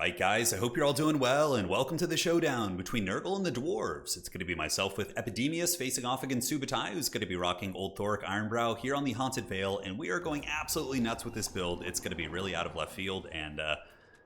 Alright guys, I hope you're all doing well, and welcome to the showdown between Nurgle and the Dwarves. It's going to be myself with Epidemius facing off against Subutai, who's going to be rocking Old Thoric Ironbrow here on the Haunted Vale, and we are going absolutely nuts with this build. It's going to be really out of left field and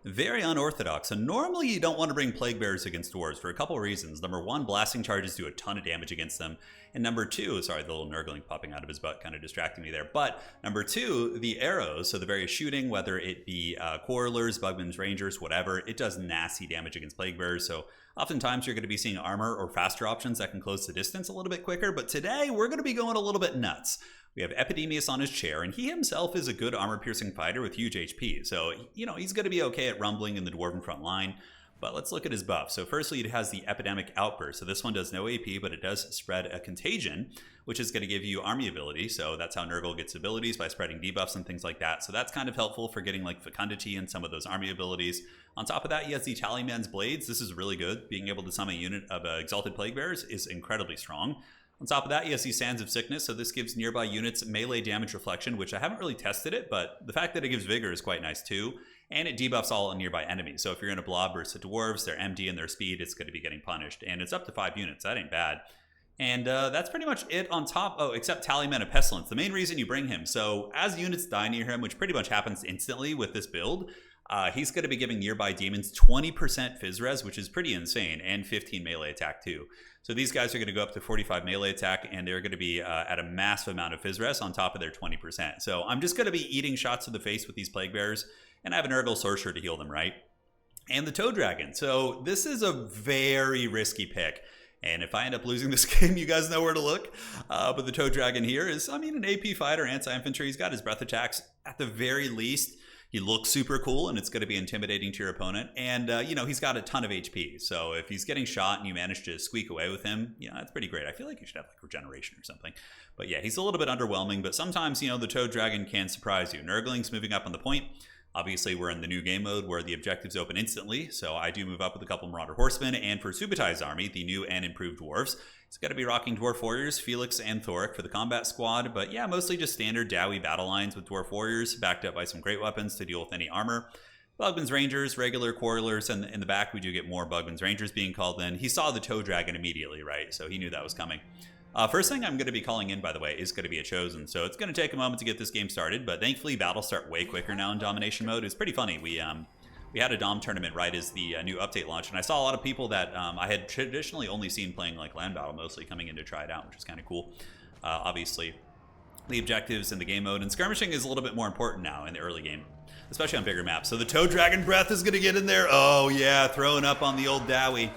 very unorthodox. So normally you don't want to bring Plaguebearers against Dwarves for a couple of reasons. Number one, blasting charges do a ton of damage against them. And number two, sorry, the little Nurgling popping out of his butt kind of distracting me there. But number two, the arrows, so the various shooting, whether it be Quarrelers, Bugman's Rangers, whatever, it does nasty damage against Plaguebearers. So oftentimes you're going to be seeing armor or faster options that can close the distance a little bit quicker. But today we're going to be going a little bit nuts. We have Epidemius on his chair, and he himself is a good armor-piercing fighter with huge HP. So, you know, he's going to be okay at rumbling in the Dwarven front line. But let's look at his buff. So firstly, it has the Epidemic Outburst. So this one does no AP, but it does spread a Contagion, which is going to give you army ability. So that's how Nurgle gets abilities, by spreading debuffs and things like that. So that's kind of helpful for getting like Fecundity and some of those army abilities. On top of that, he has the Tallyman's Blades. This is really good. Being able to summon a unit of Exalted Plaguebearers is incredibly strong. On top of that, he has the Sands of Sickness, so this gives nearby units melee damage reflection, which I haven't really tested it, but the fact that it gives Vigor is quite nice too, and it debuffs all nearby enemies. So if you're in a blob versus the Dwarves, their MD and their speed, it's going to be getting punished, and it's up to 5 units. That ain't bad. And that's pretty much it on top. Oh, except Tallyman of Pestilence, the main reason you bring him. So as units die near him, which pretty much happens instantly with this build, he's going to be giving nearby demons 20% Phys Res, which is pretty insane, and 15 melee attack too. So these guys are going to go up to 45 melee attack, and they're going to be at a massive amount of Phys Res on top of their 20%. So I'm just going to be eating shots to the face with these Plaguebearers, and I have an Nurgle Sorcerer to heal them, right? And the Toad Dragon. So this is a very risky pick. And if I end up losing this game, you guys know where to look. But the Toad Dragon here is, I mean, an AP fighter, anti-infantry. He's got his breath attacks. At the very least, he looks super cool, and it's going to be intimidating to your opponent. And, you know, he's got a ton of HP. So if he's getting shot and you manage to squeak away with him, yeah, that's pretty great. I feel like you should have, like, regeneration or something. But, yeah, he's a little bit underwhelming. But sometimes, you know, the Toad Dragon can surprise you. Nurgling's moving up on the point. Obviously, we're in the new game mode where the objectives open instantly, so I do move up with a couple Marauder Horsemen, and for Subutai's army, the new and improved Dwarves, he's got to be rocking Dwarf Warriors, Felix, and Thoric for the combat squad, but yeah, mostly just standard Dowie battle lines with Dwarf Warriors, backed up by some great weapons to deal with any armor. Bugman's Rangers, regular Quarrelers, and in the back we do get more Bugman's Rangers being called in. He saw the Toad Dragon immediately, right, so he knew that was coming. First thing I'm going to be calling in, by the way, is going to be a Chosen. So it's going to take a moment to get this game started, but thankfully battles start way quicker now in Domination mode. It's pretty funny. We had a Dom tournament right as the new update launched, and I saw a lot of people that I had traditionally only seen playing like land battle, mostly coming in to try it out, which is kind of cool. Obviously, the objectives in the game mode, and skirmishing is a little bit more important now in the early game, especially on bigger maps. So the Toad Dragon Breath is going to get in there. Oh yeah, throwing up on the old Dowie.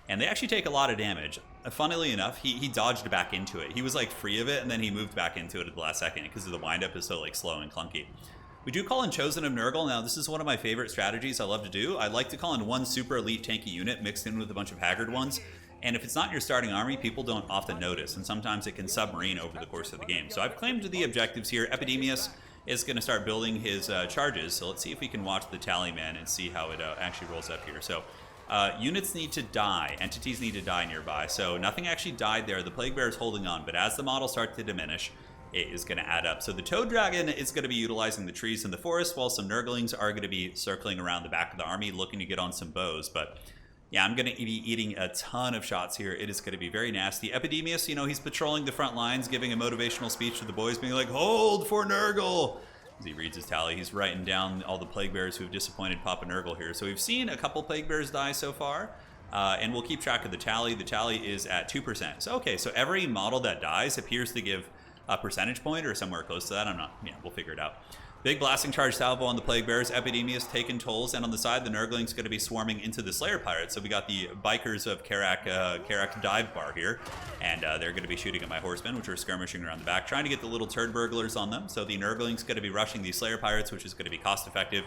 And they actually take a lot of damage. Funnily enough, he dodged back into it. He was like free of it, and then he moved back into it at the last second because the windup is so like slow and clunky. We do call in Chosen of Nurgle. Now, this is one of my favorite strategies I love to do. I like to call in one super elite tanky unit mixed in with a bunch of haggard ones. And if it's not your starting army, people don't often notice, and sometimes it can submarine over the course of the game. So I've claimed the objectives here. Epidemius is going to start building his charges. So let's see if we can watch the Tallyman and see how it actually rolls up here. So units need to die, entities need to die nearby, so nothing actually died there. The Plaguebearer is holding on, but as the models start to diminish, it is going to add up. So the Toad Dragon is going to be utilizing the trees in the forest, while some Nurglings are going to be circling around the back of the army looking to get on some bows. But yeah, I'm going to be eating a ton of shots here. It is going to be very nasty. Epidemius, you know, he's patrolling the front lines, giving a motivational speech to the boys, being like, "Hold for Nurgle!" As he reads his tally, he's writing down all the Plaguebearers who've disappointed Papa Nurgle here. So we've seen a couple Plaguebearers die so far, and we'll keep track of the tally. The tally is at 2%. So okay, so every model that dies appears to give a percentage point or somewhere close to that. I'm not, yeah, we'll figure it out. Big blasting charge salvo on the Plaguebearers. Epidemius taking tolls, and on the side, the Nurgling's going to be swarming into the Slayer Pirates. So we got the Bikers of Karak dive bar here, and they're going to be shooting at my horsemen, which are skirmishing around the back, trying to get the little turd burglars on them. So the Nurgling's going to be rushing these Slayer Pirates, which is going to be cost effective.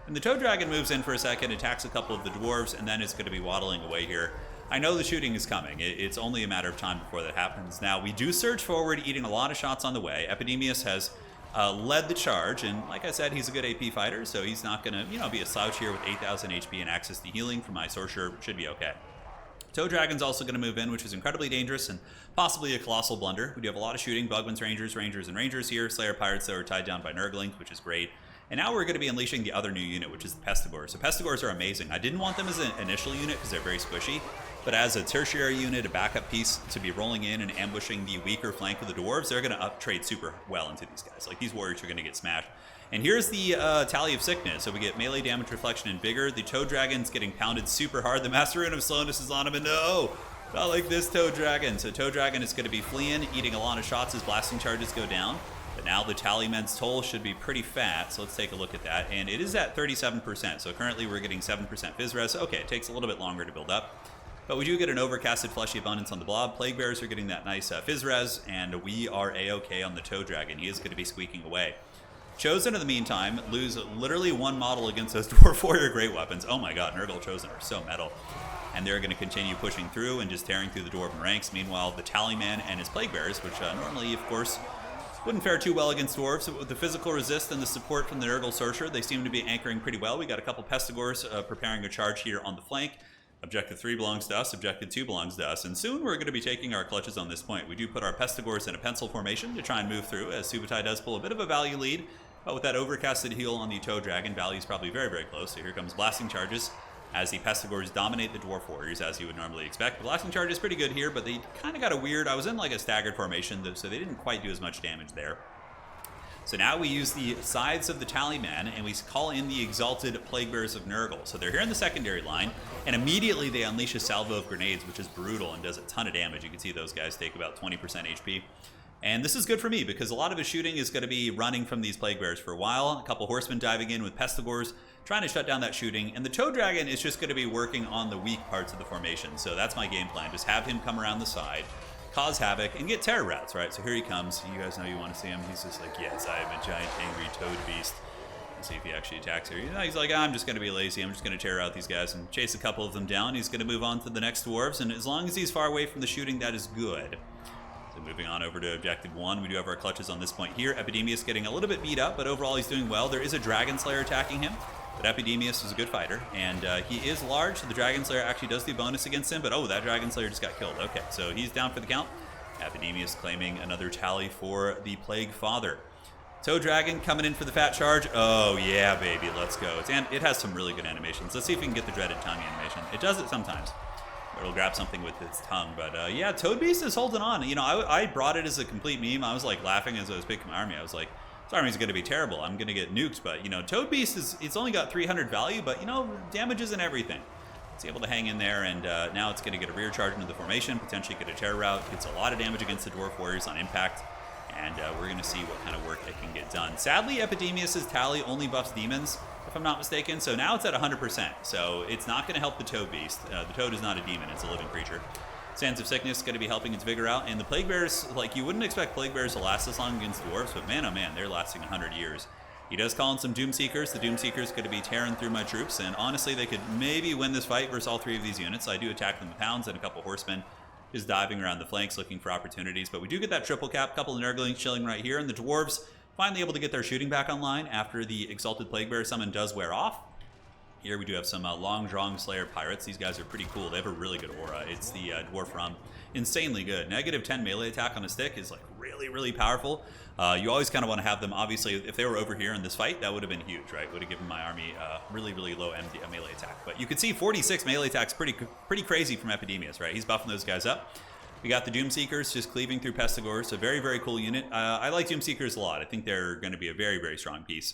And the Toad Dragon moves in for a second, attacks a couple of the Dwarves, and then it's going to be waddling away here. I know the shooting is coming. It's only a matter of time before that happens. Now, we do surge forward, eating a lot of shots on the way. Epidemius has led the charge, and like I said, he's a good AP fighter, so he's not going to, you know, be a slouch here with 8,000 HP and access to healing from my Sorcerer. Should be okay. Toad Dragon's also going to move in, which is incredibly dangerous and possibly a colossal blunder. We do have a lot of shooting. Bugman's Rangers, and Rangers here. Slayer Pirates that are tied down by Nurglings, which is great. And now we're going to be unleashing the other new unit, which is the Pestigors. So Pestigors are amazing. I didn't want them as an initial unit because they're very squishy, but as a tertiary unit, a backup piece to be rolling in and ambushing the weaker flank of the Dwarves, they're going to uptrade super well into these guys. Like, these warriors are going to get smashed. And here's the Tally of Sickness. So we get melee damage, reflection, and vigor. The Toad Dragon's getting pounded super hard. The Master Rune of Slowness is on him, and no! Not like this Toad Dragon. So Toad Dragon is going to be fleeing, eating a lot of shots as blasting charges go down. But now the Tallyman's toll should be pretty fat, so let's take a look at that. And it is at 37%, so currently we're getting 7% Fizz Res. Okay, it takes a little bit longer to build up. But we do get an overcasted Fleshy Abundance on the Blob. Plaguebearers are getting that nice Fizz Res, and we are A-okay on the Toad Dragon. He is going to be squeaking away. Chosen, in the meantime, lose literally one model against those Dwarf Warrior Great Weapons. Oh my god, Nurgle Chosen are so metal. And they're going to continue pushing through and just tearing through the Dwarven ranks. Meanwhile, the Tallyman and his Plaguebearers, which normally, of course, wouldn't fare too well against Dwarves, but with the physical resist and the support from the Nurgle Sorcerer, they seem to be anchoring pretty well. We got a couple Pestigors preparing a charge here on the flank. Objective 3 belongs to us, Objective 2 belongs to us, and soon we're going to be taking our clutches on this point. We do put our Pestigors in a pencil formation to try and move through, as Subutai does pull a bit of a value lead, but with that overcasted heal on the Toad Dragon, value is probably very, very close. So here comes Blasting Charges, as the Pestigors dominate the Dwarf Warriors, as you would normally expect. The Blasting Charge is pretty good here, but they kind of got a weird... I was in like a staggered formation, so they didn't quite do as much damage there. So now we use the Scythes of the Tallyman, and we call in the Exalted Plaguebearers of Nurgle. So they're here in the secondary line, and immediately they unleash a salvo of grenades, which is brutal and does a ton of damage. You can see those guys take about 20% HP. And this is good for me, because a lot of his shooting is going to be running from these Plaguebearers for a while. A couple Horsemen diving in with Pestigors, trying to shut down that shooting. And the Toad Dragon is just going to be working on the weak parts of the formation. So that's my game plan. Just have him come around the side, cause havoc, and get terror rats, right? So here he comes. You guys know you want to see him. He's just like, yes, I am a giant angry toad beast. Let's see if he actually attacks here. You know, he's like, I'm just going to be lazy. I'm just going to terror out these guys and chase a couple of them down. He's going to move on to the next Dwarves, and as long as he's far away from the shooting, that is good. So moving on over to Objective 1, we do have our clutches on this point here. Epidemius getting a little bit beat up, but overall he's doing well. There is a Dragon Slayer attacking him, but Epidemius is a good fighter, and he is large, so the Dragon Slayer actually does the bonus against him, but oh, that Dragon Slayer just got killed. Okay, so he's down for the count. Epidemius claiming another tally for the Plague Father. Toad Dragon coming in for the fat charge. Oh yeah, baby, let's go. It has some really good animations. Let's see if we can get the dreaded tongue animation. It does it sometimes. It'll grab something with its tongue, but yeah, Toad Beast is holding on. You know, I brought it as a complete meme. I was like laughing as I was picking my army. I was like, this army's going to be terrible. I'm going to get nuked, but you know, Toad Beast it's only got 300 value, but you know, damage isn't everything. It's able to hang in there, and now it's going to get a rear charge into the formation, potentially get a terror route. Gets a lot of damage against the Dwarf Warriors on impact, and we're going to see what kind of work it can get done. Sadly, Epidemius' tally only buffs demons, if I'm not mistaken, so now it's at 100%, so it's not going to help the Toad Beast. The Toad is not a demon, it's a living creature. Sands of Sickness is going to be helping its vigor out, and the Plaguebearers, like, you wouldn't expect Plaguebearers to last this long against Dwarves, but man, oh man, they're lasting 100 years. He does call in some Doomseekers. The Doomseekers going to be tearing through my troops, and honestly, they could maybe win this fight versus all three of these units. I do attack them with Hounds and a couple Horsemen, just diving around the flanks looking for opportunities, but we do get that triple cap, couple of Nurglings chilling right here, and the Dwarves finally able to get their shooting back online after the Exalted Plaguebearer summon does wear off. Here we do have some Long Drong Slayer Pirates. These guys are pretty cool. They have a really good aura. It's the Dwarf Rum. Insanely good. Negative 10 melee attack on a stick is like really, really powerful. You always kind of want to have them. Obviously, if they were over here in this fight, that would have been huge, right? Would have given my army really, really low melee attack. But you could see 46 melee attacks pretty crazy from Epidemius, right? He's buffing those guys up. We got the Doomseekers just cleaving through Pestigors. A very, very cool unit. I like Doomseekers a lot. I think they're going to be a very, very strong piece.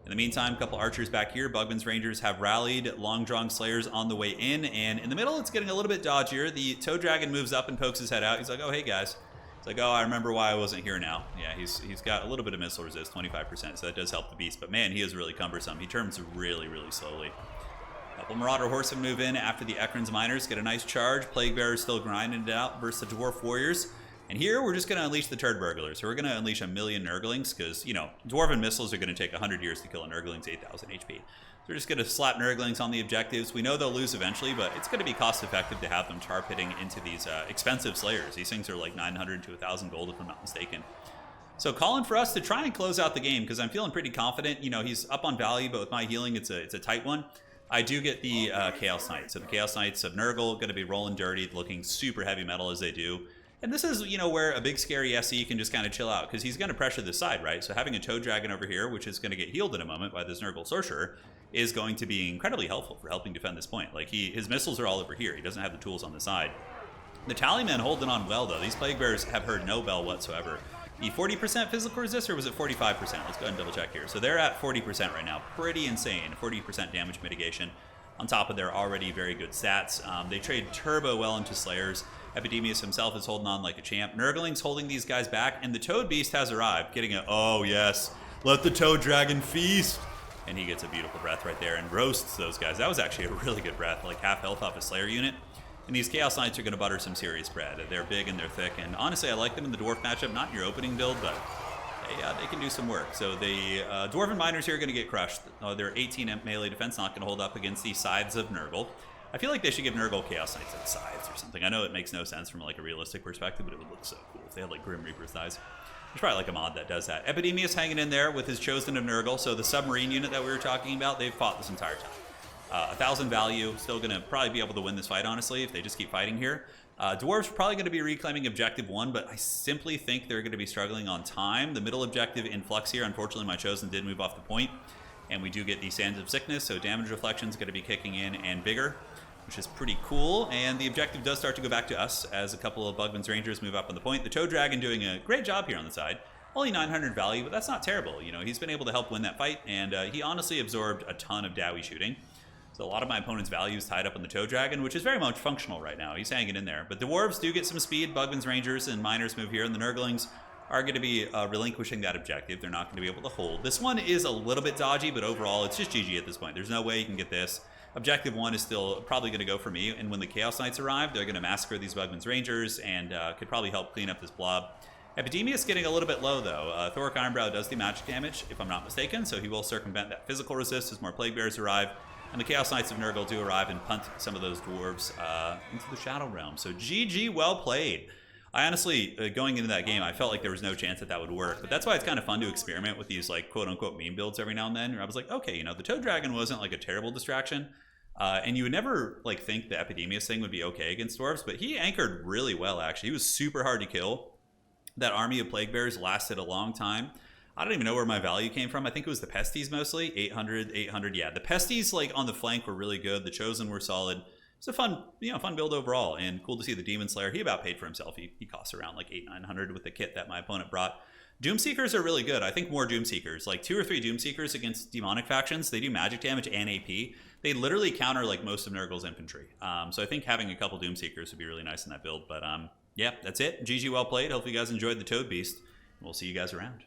In the meantime, a couple archers back here. Bugman's Rangers have rallied. Long Drong Slayers on the way in. And in the middle, it's getting a little bit dodgier. The Toad Dragon moves up and pokes his head out. He's like, oh, hey, guys. It's like, oh, I remember why I wasn't here now. Yeah, he's got a little bit of missile resist, 25%, so that does help the beast. But man, he is really cumbersome. He turns really, really slowly. A couple Marauder Horsemen move in after the Ekron's Miners get a nice charge. Plaguebearer still grinding it out versus the Dwarf Warriors. And here, we're just going to unleash the Turd Burglars. So we're going to unleash 1,000,000 Nurglings, because, you know, Dwarven missiles are going to take 100 years to kill a Nurgling's 8,000 HP. So we're just going to slap Nurglings on the objectives. We know they'll lose eventually, but it's going to be cost-effective to have them tar pitting into these expensive Slayers. These things are like 900 to 1,000 gold, if I'm not mistaken. So calling for us to try and close out the game, because I'm feeling pretty confident. You know, he's up on value, but with my healing, it's a tight one. I do get the Chaos Knights. So the Chaos Knights of Nurgle going to be rolling dirty, looking super heavy metal as they do. And this is, you know, where a big scary SE can just kind of chill out, because he's going to pressure this side, right? So having a Toad Dragon over here, which is going to get healed in a moment by this Nurgle Sorcerer, is going to be incredibly helpful for helping defend this point. Like, his missiles are all over here. He doesn't have the tools on the side. The Tallyman holding on well, though. These Plaguebearers have heard no bell whatsoever. The 40% physical resist, or was it 45%? Let's go ahead and double check here. So they're at 40% right now. Pretty insane. 40% damage mitigation on top of their already very good stats. They trade turbo well into Slayers. Epidemius himself is holding on like a champ. Nurgling's holding these guys back, and the Toad Beast has arrived, getting a, oh yes, let the Toad Dragon feast. And he gets a beautiful breath right there and roasts those guys. That was actually a really good breath, like half health off a Slayer unit. And these Chaos Knights are going to butter some serious bread. They're big and they're thick, and honestly, I like them in the Dwarf matchup, not in your opening build, but they can do some work. So the Dwarven Miners here are going to get crushed. Their 18 melee defense not going to hold up against the sides of Nurgle. I feel like they should give Nurgle Chaos Knights at sides or something. I know it makes no sense from like a realistic perspective, but it would look so cool if they had like Grim Reaper thighs. There's probably like a mod that does that. Epidemius hanging in there with his Chosen of Nurgle. So the submarine unit that we were talking about, they've fought this entire time. 1,000 value, still going to probably be able to win this fight, honestly, if they just keep fighting here. Dwarves are probably going to be reclaiming Objective 1, but I simply think they're going to be struggling on time. The middle objective in flux here, unfortunately, my Chosen did move off the point, and we do get the Sands of Sickness, so damage reflection is going to be kicking in, and Vigor, which is pretty cool. And the objective does start to go back to us as a couple of Bugman's Rangers move up on the point. The Toad Dragon doing a great job here on the side. Only 900 value, but that's not terrible. You know, he's been able to help win that fight, and he honestly absorbed a ton of Dowie shooting. So a lot of my opponent's value is tied up on the Toad Dragon, which is very much functional right now. He's hanging in there. But the Dwarves do get some speed. Bugman's Rangers and Miners move here, and the Nurglings are going to be relinquishing that objective. They're not going to be able to hold. This one is a little bit dodgy, but overall, it's just GG at this point. There's no way you can get this. Objective 1 is still probably going to go for me, and when the Chaos Knights arrive, they're going to massacre these Bugman's Rangers and could probably help clean up this blob. Epidemius getting a little bit low, though. Thoric Ironbrow does the magic damage, if I'm not mistaken, so he will circumvent that physical resist as more Plaguebearers arrive. And the Chaos Knights of Nurgle do arrive and punt some of those dwarves into the Shadow Realm. So GG, well played. I honestly, going into that game, I felt like there was no chance that that would work. But that's why it's kind of fun to experiment with these, like, quote-unquote meme builds every now and then. Where I was like, okay, you know, the Toad Dragon wasn't, like, a terrible distraction. And you would never, like, think the Epidemius thing would be okay against dwarves. But he anchored really well, actually. He was super hard to kill. That army of Plaguebearers lasted a long time. I don't even know where my value came from. I think it was the Pesties mostly. 800, 800. Yeah, the Pesties, like, on the flank were really good. The Chosen were solid. It's a fun, you know, fun build overall, and cool to see the Demon Slayer. He about paid for himself. He costs around like 800-900 with the kit that my opponent brought. Doomseekers are really good. I think more Doomseekers, like 2 or 3 Doomseekers against demonic factions. They do magic damage and AP. They literally counter like most of Nurgle's infantry. So I think having a couple Doomseekers would be really nice in that build. But yeah, that's it. GG, well played. Hopefully you guys enjoyed the Toad Beast. We'll see you guys around.